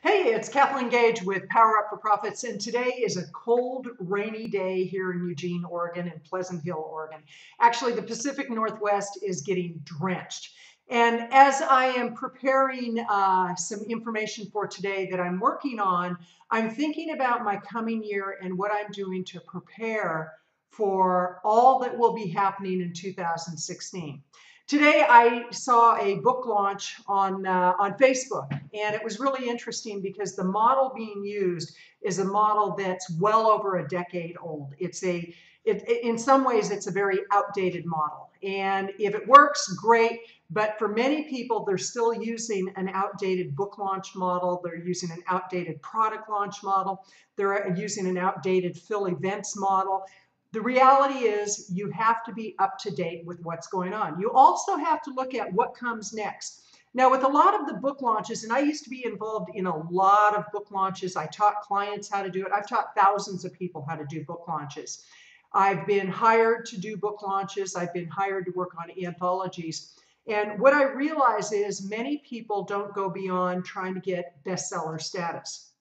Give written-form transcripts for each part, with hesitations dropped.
Hey, it's Kathleen Gage with Power Up for Profits, and today is a cold, rainy day here in Eugene, Oregon, and Pleasant Hill, Oregon. Actually, the Pacific Northwest is getting drenched. And as I am preparing some information for today that I'm working on, I'm thinking about my coming year and what I'm doing to prepare for all that will be happening in 2016. Today, I saw a book launch on Facebook, and it was really interesting because the model being used is a model that's well over a decade old. In some ways, it's a very outdated model. And if it works, great. But for many people, they're still using an outdated book launch model. They're using an outdated product launch model. They're using an outdated Phil events model. The reality is you have to be up to date with what's going on. You also have to look at what comes next. Now, with a lot of the book launches, and I used to be involved in a lot of book launches. I taught clients how to do it. I've taught thousands of people how to do book launches. I've been hired to do book launches. I've been hired to work on anthologies. And what I realize is many people don't go beyond trying to get bestseller status.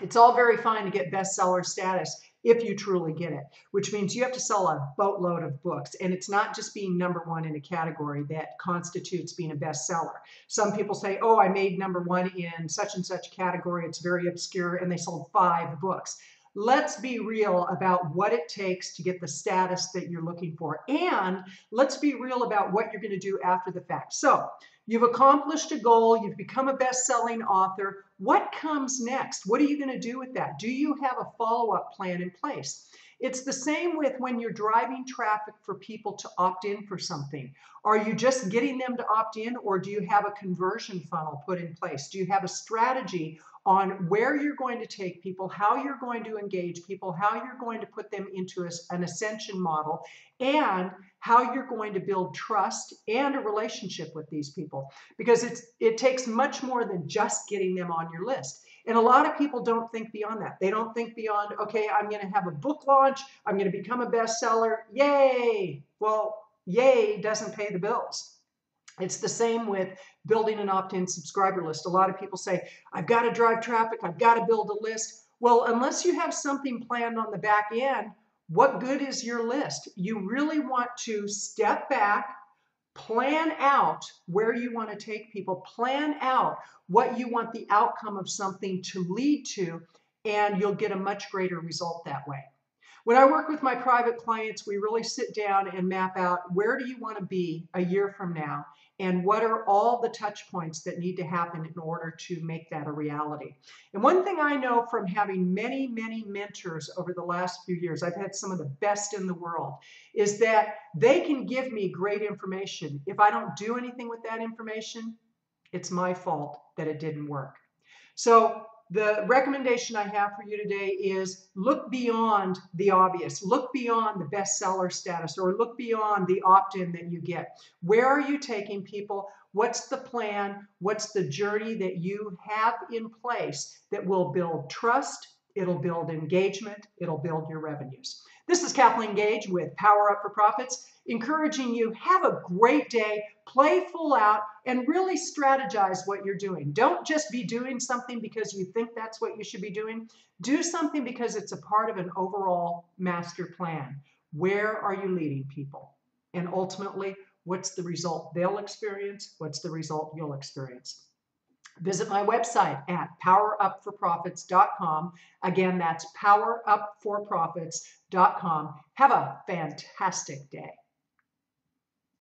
It's all very fine to get bestseller status if you truly get it, which means you have to sell a boatload of books. And it's not just being #1 in a category that constitutes being a bestseller. Some people say, oh, I made #1 in such and such category. It's very obscure, and they sold 5 books. Let's be real about what it takes to get the status that you're looking for. And let's be real about what you're going to do after the fact. So you've accomplished a goal. You've become a best-selling author. What comes next? What are you going to do with that? Do you have a follow-up plan in place? It's the same with when you're driving traffic for people to opt in for something. Are you just getting them to opt in, or do you have a conversion funnel put in place? Do you have a strategy on where you're going to take people, how you're going to engage people, how you're going to put them into an Ascension model, and how you're going to build trust and a relationship with these people? Because it takes much more than just getting them on your list. And a lot of people don't think beyond that. They don't think beyond, okay, I'm going to have a book launch. I'm going to become a bestseller. Yay. Well, yay doesn't pay the bills. It's the same with building an opt-in subscriber list. A lot of people say, I've got to drive traffic. I've got to build a list. Well, unless you have something planned on the back end, what good is your list? You really want to step back, plan out where you want to take people, plan out what you want the outcome of something to lead to, and you'll get a much greater result that way. When I work with my private clients, we really sit down and map out where do you want to be a year from now, and what are all the touch points that need to happen in order to make that a reality. And one thing I know from having many, many mentors over the last few years, I've had some of the best in the world, is that they can give me great information. If I don't do anything with that information, it's my fault that it didn't work. So the recommendation I have for you today is look beyond the obvious, look beyond the bestseller status, or look beyond the opt-in that you get. Where are you taking people? What's the plan? What's the journey that you have in place that will build trust? It'll build engagement. It'll build your revenues. This is Kathleen Gage with Power Up for Profits, encouraging you, have a great day, play full out, and really strategize what you're doing. Don't just be doing something because you think that's what you should be doing. Do something because it's a part of an overall master plan. Where are you leading people? And ultimately, what's the result they'll experience? What's the result you'll experience? Visit my website at powerupforprofits.com. Again, that's powerupforprofits.com. Have a fantastic day.